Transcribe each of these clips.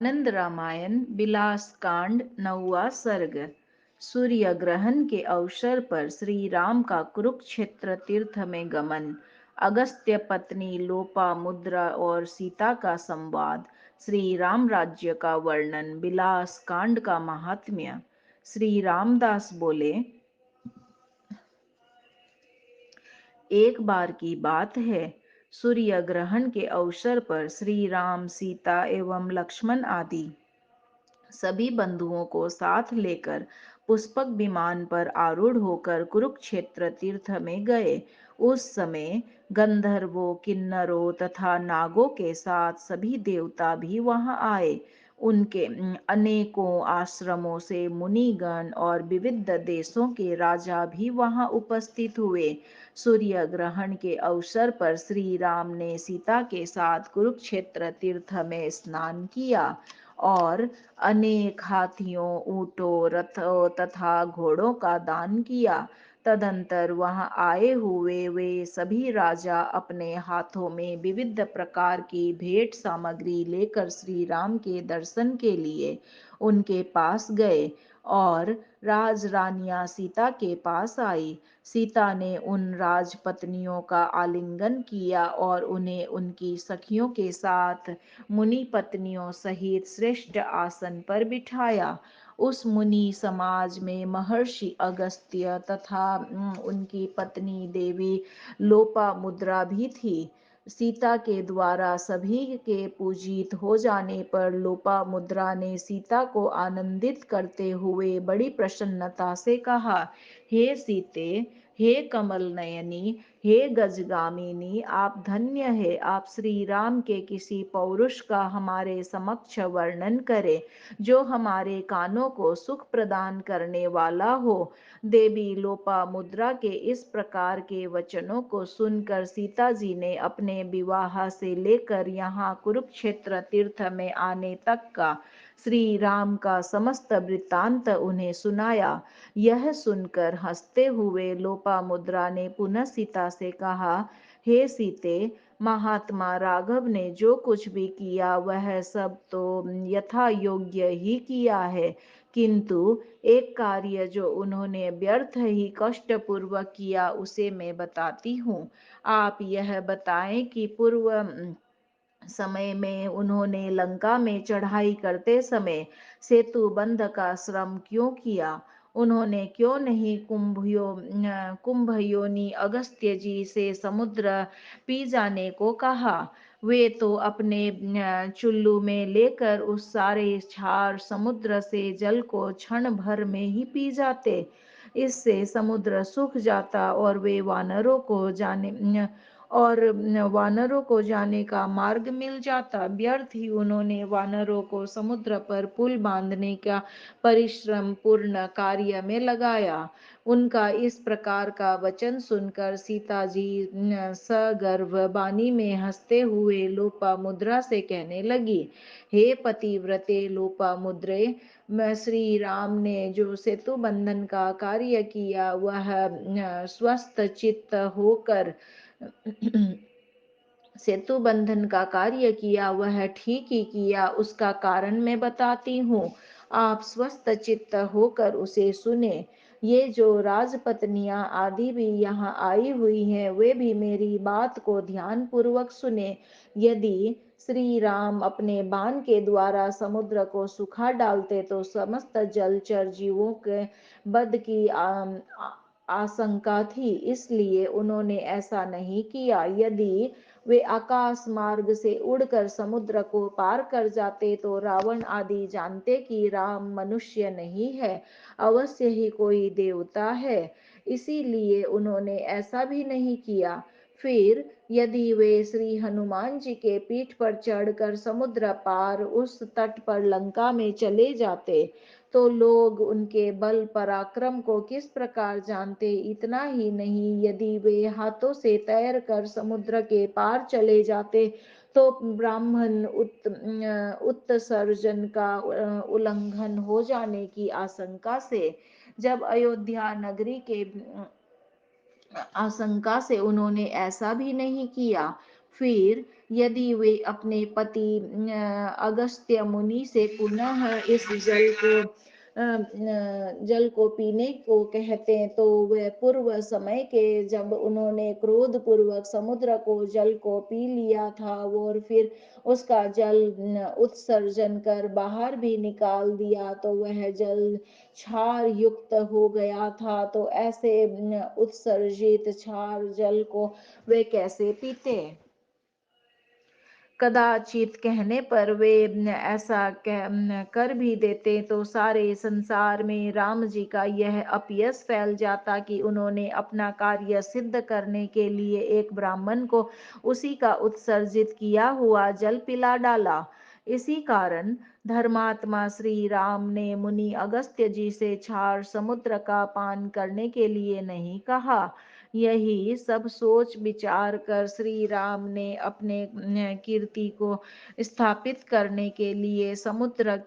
आनंद रामायण बिलास कांड 9वां सर्ग। सूर्य ग्रहण के अवसर पर श्री राम का कुरुक्षेत्र तीर्थ में गमन। अगस्त्य पत्नी लोपामुद्रा और सीता का संवाद। श्री राम राज्य का वर्णन। बिलास कांड का महात्म्य। श्री रामदास बोले, एक बार की बात है, सूर्य ग्रहण के अवसर पर श्री राम, सीता एवं लक्ष्मण आदि सभी बंधुओं को साथ लेकर पुष्पक विमान पर आरूढ़ होकर कुरुक्षेत्र तीर्थ में गए। उस समय गंधर्वों, किन्नरों तथा नागों के साथ सभी देवता भी वहां आए। उनके अनेकों आश्रमों से मुनिगण और विविध देशों के राजा भी वहां उपस्थित हुए। सूर्य ग्रहण के अवसर पर श्री राम ने सीता के साथ कुरुक्षेत्र तीर्थ में स्नान किया और अनेक हाथियों, ऊंटों, रथों तथा घोड़ों का दान किया। तदंतर वहां आए हुए वे सभी राजा अपने हाथों में विविध प्रकार की भेंट सामग्री लेकर श्री राम के दर्शन के लिए उनके पास गए और राजरानियां सीता के पास आई। सीता ने उन राजपत्नियों का आलिंगन किया और उन्हें उनकी सखियों के साथ मुनि पत्नियों सहित श्रेष्ठ आसन पर बिठाया। उस मुनि समाज में महर्षि अगस्त्य तथा उनकी पत्नी देवी लोपामुद्रा भी थी। सीता के द्वारा सभी के पूजित हो जाने पर लोपामुद्रा ने सीता को आनंदित करते हुए बड़ी प्रसन्नता से कहा, हे सीते, हे कमल नयनी, हे गजगामिनी, आप धन्य है। आप श्री राम के किसी पौरुष का हमारे समक्ष वर्णन करें जो हमारे कानों को सुख प्रदान करने वाला हो। देवी लोपामुद्रा के इस प्रकार के वचनों को सुनकर सीता जी ने अपने विवाह से लेकर यहाँ कुरुक्षेत्र तीर्थ में आने तक का श्री राम का समस्त वृत्तांत उन्हें सुनाया। यह सुनकर हंसते हुए लोपामुद्रा ने पुनः सीता से कहा, हे सीते, महात्मा राघव ने जो कुछ भी किया वह सब तो यथा योग्य ही किया है, किंतु एक कार्य जो उन्होंने व्यर्थ ही कष्टपूर्वक किया उसे मैं बताती हूँ। आप यह बताएं कि पूर्व समय में उन्होंने लंका में चढ़ाई करते समय सेतु बंध का श्रम क्यों किया? उन्होंने क्यों नहीं कुंभयोनि अगस्त्य जी से समुद्र पी जाने को कहा? वे तो अपने चुल्लू में लेकर उस सारे क्षार समुद्र से जल को क्षण भर में ही पी जाते। इससे समुद्र सूख जाता और वे वानरों को जाने का मार्ग मिल जाता। व्यर्थ ही उन्होंने वानरों को समुद्र पर पुल बांधने का परिश्रम पूर्ण कार्य में लगाया। उनका इस प्रकार का वचन सुनकर सीता जी सगर्व वाणी में हंसते हुए लोपामुद्रा से कहने लगी, हे पतिव्रते लोपामुद्रे, मैं श्री राम ने जो सेतु बंधन का कार्य किया वह स्वस्थ चित्त होकर सेतु बंधन का कार्य किया वह ठीक ही किया। उसका कारण मैं बताती हूँ, आप स्वस्थ चित्त होकर उसे सुने। ये जो राजपत्नियां आदि भी यहाँ आई हुई हैं वे भी मेरी बात को ध्यान पूर्वक सुने। यदि श्री राम अपने बाण के द्वारा समुद्र को सुखा डालते तो समस्त जलचर जीवों के वध की आशंका थी, इसलिए उन्होंने ऐसा नहीं किया। यदि वे आकाश मार्ग से उड़कर समुद्र को पार कर जाते तो रावण आदि जानते कि राम मनुष्य नहीं है, अवश्य ही कोई देवता है, इसीलिए उन्होंने ऐसा भी नहीं किया। फिर यदि वे श्री हनुमान जी के पीठ पर चढ़कर समुद्र पार उस तट पर लंका में चले जाते तो लोग उनके बल पराक्रम को किस प्रकार जानते। इतना ही नहीं, यदि वे हाथों से तैर कर समुद्र के पार चले जाते तो ब्राह्मण उत्सर्जन का उल्लंघन हो जाने की आशंका से जब अयोध्या नगरी के आशंका से उन्होंने ऐसा भी नहीं किया। फिर यदि वे अपने पति अगस्त्य मुनि से पुनः इस जल को पीने को कहते तो वह पूर्व समय के जब उन्होंने क्रोध पूर्वक समुद्र को जल को पी लिया था और फिर उसका जल उत्सर्जन कर बाहर भी निकाल दिया तो वह जल क्षार युक्त हो गया था, तो ऐसे उत्सर्जित क्षार जल को वे कैसे पीते? कदाचित कहने पर वे ऐसा कर भी देते तो सारे संसार में राम जी का यह अपयश फैल जाता कि उन्होंने अपना कार्य सिद्ध करने के लिए एक ब्राह्मण को उसी का उत्सर्जित किया हुआ जल पिला डाला। इसी कारण धर्मात्मा श्री राम ने मुनि अगस्त्य जी से क्षार समुद्र का पान करने के लिए नहीं कहा। यही सब सोच विचार कर श्री राम ने अपने कीर्ति को स्थापित करने के लिए समुद्र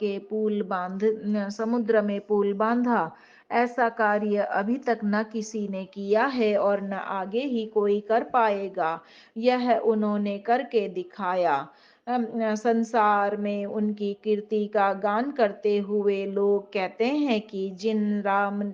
में पुल बांधा। ऐसा कार्य अभी तक न किसी ने किया है और न आगे ही कोई कर पाएगा। यह उन्होंने करके दिखाया। संसार में उनकी कीर्ति का गान करते हुए लोग कहते हैं कि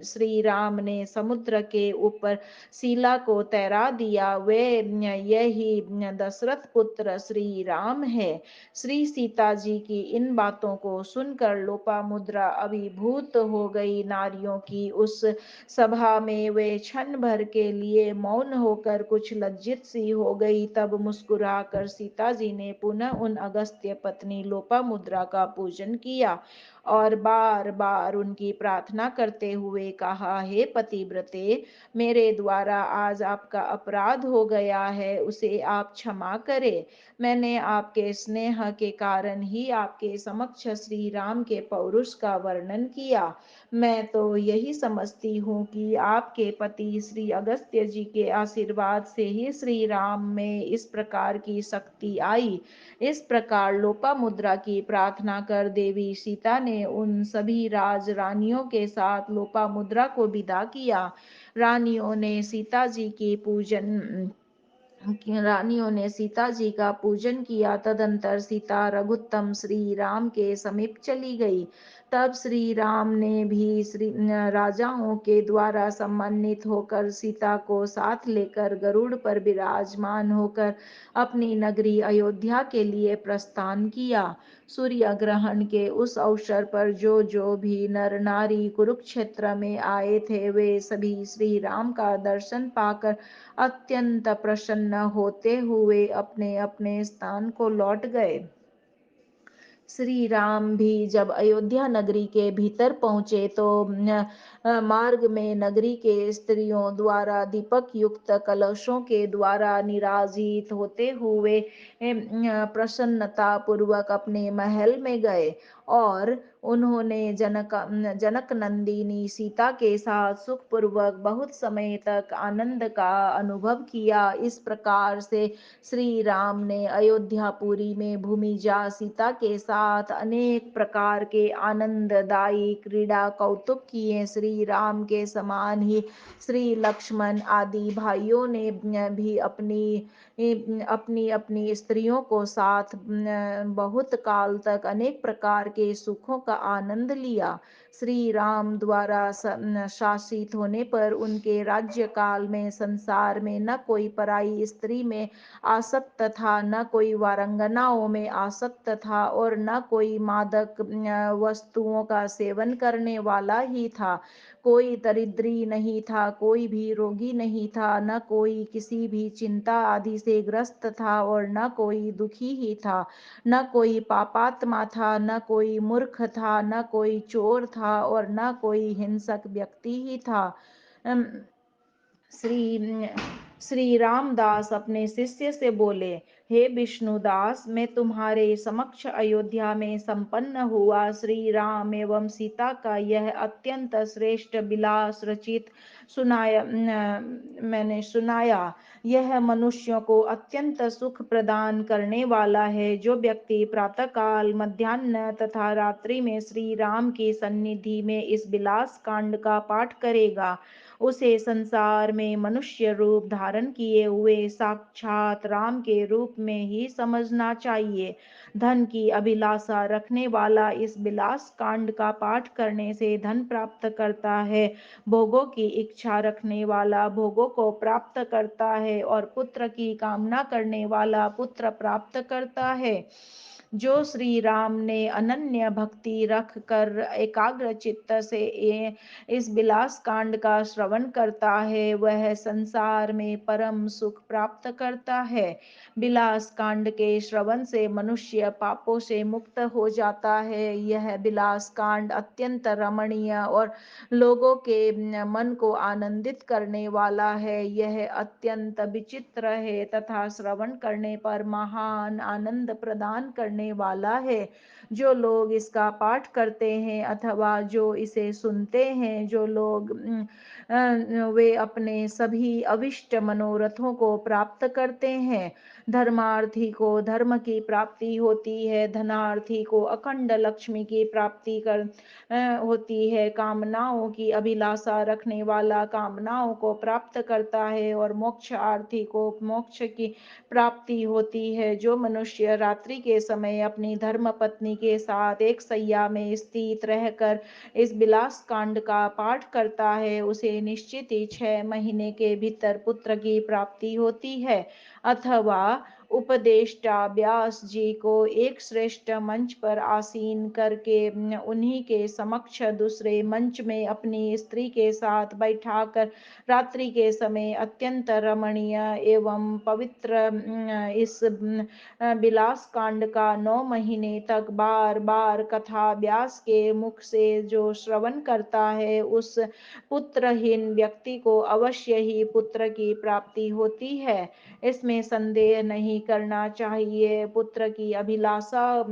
श्री राम ने समुद्र के ऊपर शीला को तैरा दिया, वे यही दशरथ पुत्र श्री राम है। श्री सीता जी की इन बातों को सुनकर लोपामुद्रा अभिभूत हो गई। नारियों की उस सभा में वे क्षण भर के लिए मौन होकर कुछ लज्जित सी हो गई। तब मुस्कुराकर सीता जी ने पुनः उन अगस्त्य पत्नी लोपामुद्रा का पूजन किया और बार बार उनकी प्रार्थना करते हुए कहा, हे पतिव्रते, मेरे द्वारा आज आपका अपराध हो गया है, उसे आप क्षमा करें। मैंने आपके स्नेह के कारण ही आपके समक्ष श्री राम के पौरुष का वर्णन किया। मैं तो यही समझती हूँ कि आपके पति श्री अगस्त्य जी के आशीर्वाद से ही श्री राम में इस प्रकार की शक्ति आई। इस प्रकार लोपामुद्रा की प्रार्थना कर देवी सीता ने उन सभी राज रानियों के साथ लोपामुद्रा को विदा किया। रानियों ने सीता जी की पूजन रानियों ने सीता जी का पूजन किया। तदंतर सीता रघुत्तम श्री राम के समीप चली गई। तब श्री राम ने भी राजाओं के द्वारा सम्मानित होकर सीता को साथ लेकर गरुड़ पर विराजमान होकर अपनी नगरी अयोध्या के लिए प्रस्थान किया। सूर्य ग्रहण के उस अवसर पर जो जो भी नर नारी कुरुक्षेत्र में आए थे वे सभी श्री राम का दर्शन पाकर अत्यंत प्रसन्न होते हुए अपने अपने स्थान को लौट गए। श्री राम भी जब अयोध्या नगरी के भीतर पहुंचे तो मार्ग में नगरी के स्त्रियों द्वारा दीपक युक्त कलशों के द्वारा निराजित होते हुए प्रसन्नता पूर्वक अपने महल में गए और उन्होंने जनक नंदिनी सीता के साथ सुखपूर्वक बहुत समय तक आनंद का अनुभव किया। इस प्रकार से श्री राम ने अयोध्यापुरी में भूमिजा सीता के साथ अनेक प्रकार के आनंददायी क्रीड़ा कौतुक किए। श्री राम के समान ही श्री लक्ष्मण आदि भाइयों ने भी अपनी अपनी स्त्रियों को साथ बहुत काल तक अनेक प्रकार के सुखों का आनंद लिया। श्री राम द्वारा शासित होने पर उनके राज्य काल में संसार में न कोई पराई स्त्री में आसक्त था, न कोई वारंगनाओं में आसक्त था और न कोई मादक वस्तुओं का सेवन करने वाला ही था। कोई दरिद्री नहीं था, कोई भी रोगी नहीं था, न कोई किसी भी चिंता आदि से ग्रस्त था और न कोई दुखी ही था। न कोई पापात्मा था, न कोई मूर्ख था, न कोई चोर था और न कोई हिंसक व्यक्ति ही था। श्री श्री रामदास अपने शिष्य से बोले, हे विष्णुदास, मैं तुम्हारे समक्ष अयोध्या में संपन्न हुआ श्री राम एवं सीता का यह अत्यंत श्रेष्ठ विलास रचित मैंने सुनाया। यह मनुष्यों को अत्यंत सुख प्रदान करने वाला है। जो व्यक्ति प्रातःकाल, मध्याह्न तथा रात्रि में श्री राम की सन्निधि में इस विलास कांड का पाठ करेगा, उसे संसार में मनुष्य रूप धारण किए हुए साक्षात राम के रूप में ही समझना चाहिए। धन की अभिलाषा रखने वाला इस विलास कांड का पाठ करने से धन प्राप्त करता है। भोगों की इच्छा रखने वाला भोगों को प्राप्त करता है और पुत्र की कामना करने वाला पुत्र प्राप्त करता है। जो श्री राम ने अनन्य भक्ति रख कर एकाग्र चित्त से इस विलास कांड का श्रवण करता है, वह संसार में परम सुख प्राप्त करता है। विलास कांड के श्रवण से मनुष्य पापों से मुक्त हो जाता है। यह विलास कांड अत्यंत रमणीय और लोगों के मन को आनंदित करने वाला है। यह अत्यंत विचित्र है तथा श्रवण करने पर महान आनंद प्रदान करने वाला है। जो लोग इसका पाठ करते हैं अथवा जो इसे सुनते हैं, जो लोग वे अपने सभी अविष्ट मनोरथों को प्राप्त करते हैं। धर्मार्थी को धर्म की प्राप्ति होती है, धनार्थी को अखंड लक्ष्मी की प्राप्ति होती है। कामनाओं की अभिलाषा रखने वाला कामनाओं को प्राप्त करता है और मोक्षार्थी को मोक्ष की प्राप्ति होती है। जो मनुष्य रात्रि के समय अपनी धर्म पत्नी के साथ एक सैया में स्थित रहकर इस विलास कांड का पाठ करता है, उसे निश्चित ही 6 महीने के भीतर पुत्र की प्राप्ति होती है। अथवा उपदेष्टा व्यास जी को एक श्रेष्ठ मंच पर आसीन करके उन्हीं के समक्ष दूसरे मंच में अपनी स्त्री के साथ बैठाकर रात्रि के समय अत्यंत रमणीय एवं पवित्र इस विलास कांड का 9 महीने तक बार बार कथा व्यास के मुख से जो श्रवण करता है, उस पुत्रहीन व्यक्ति को अवश्य ही पुत्र की प्राप्ति होती है। इसमें संदेह नहीं करना चाहिए। पुत्र की अभिलाषा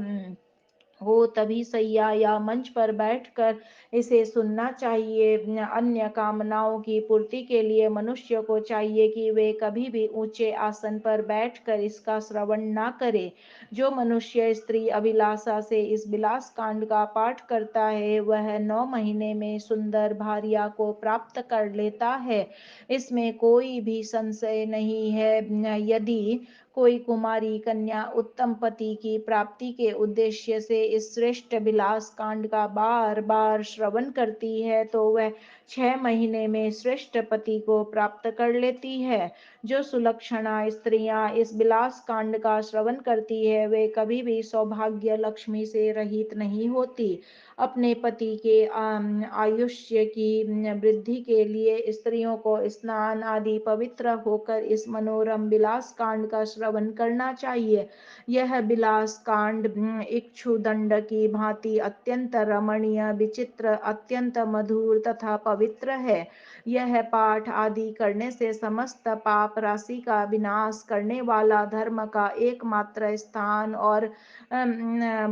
हो तभी सैया या मंच पर बैठकर इसे सुनना चाहिए। अन्य कामनाओं की पूर्ति के लिए मनुष्य को चाहिए कि वे कभी भी ऊंचे आसन पर बैठकर इसका श्रवण ना करे। जो मनुष्य स्त्री अभिलाषा से इस विलास कांड का पाठ करता है, वह 9 महीने में सुंदर भार्या को प्राप्त कर लेता है। इसमें कोई भी संशय नहीं है। यदि कोई कुमारी कन्या उत्तम पति की प्राप्ति के उद्देश्य से इस श्रेष्ठ विलास कांड का बार बार श्रवण करती है, तो वह 6 महीने में श्रेष्ठ पति को प्राप्त कर लेती है। जो सुलक्षणा स्त्रियां इस विलास कांड का श्रवण करती है, वे कभी भी सौभाग्य लक्ष्मी से रहित नहीं होती। अपने पति के आयुष्य की वृद्धि के लिए स्त्रियों को स्नान आदि पवित्र होकर इस मनोरम विलास कांड का श्रवण करना चाहिए। यह विलास कांड इक्षुदंड की भांति अत्यंत रमणीय, विचित्र, अत्यंत मधुर तथा पवित्र है। यह पाठ आदि करने से समस्त पाप राशि का विनाश करने वाला, धर्म का एकमात्र स्थान और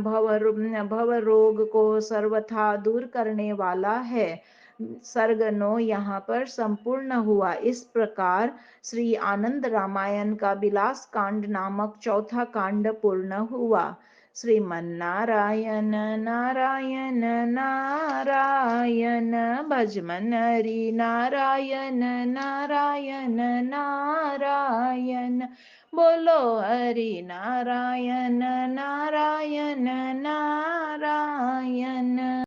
भव रोग को सर्वथा दूर करने वाला है। सर्ग 9 यहाँ पर संपूर्ण हुआ। इस प्रकार श्री आनंद रामायण का विलास कांड नामक चौथा कांड पूर्ण हुआ। श्रीमन्नारायण नारायण नारायण भजमन हरि नारायण नारायण नारायण। बोलो हरि नारायण नारायण नारायण।